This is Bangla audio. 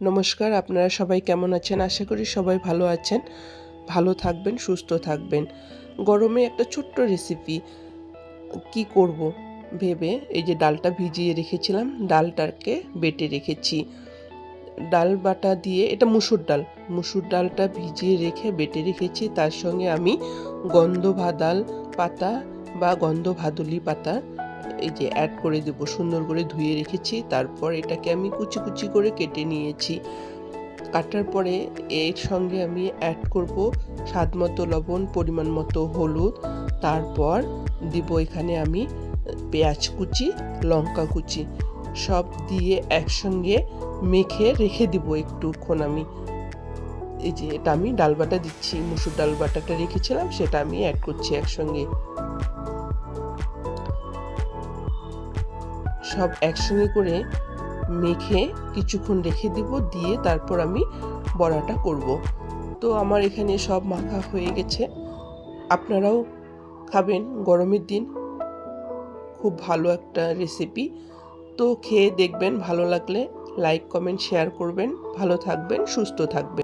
নমস্কার, আপনারা সবাই কেমন আছেন? আশা করি সবাই ভালো আছেন, ভালো থাকবেন, সুস্থ থাকবেন। গরমে একটা ছোট্ট রেসিপি কি করব ভেবে এই যে ডালটা ভিজিয়ে রেখেছিলাম, ডালটাকে বেটে রেখেছি। ডাল বাটা দিয়ে, এটা মুসুর ডালটা ভিজিয়ে রেখে বেটে রেখেছি। তার সঙ্গে আমি গন্ধভাদাল পাতা বা গন্ধভাদুলি পাতা এই যে অ্যাড করে দেব। সুন্দর করে ধুয়ে রেখেছি। তারপর এটাকে আমি কুচি কুচি করে কেটে নিয়েছি। কাটার পরে এর সঙ্গে আমি অ্যাড করব স্বাদ মতো লবণ, পরিমাণ মতো হলুদ। তারপর দিব এখানে আমি পেঁয়াজ কুচি, লঙ্কা কুচি সব দিয়ে একসঙ্গে মেখে রেখে দিব একটুক্ষণ। আমি এই যে এটা আমি ডাল বাটা দিচ্ছি, মুসুর ডাল বাটাটা রেখেছিলাম সেটা আমি অ্যাড করছি একসঙ্গে। সব একসঙ্গে করে মেখে কিছুক্ষণ রেখে দিব, দিয়ে তারপর আমি বড়াটা করব। তো আমার এখানে সব মাখা হয়ে গেছে। আপনারাও খাবেন গরমের দিন, খুব ভালো একটা রেসিপি। তো খেয়ে দেখবেন, ভালো লাগলে লাইক, কমেন্ট, শেয়ার করবেন। ভালো থাকবেন, সুস্থ থাকবেন।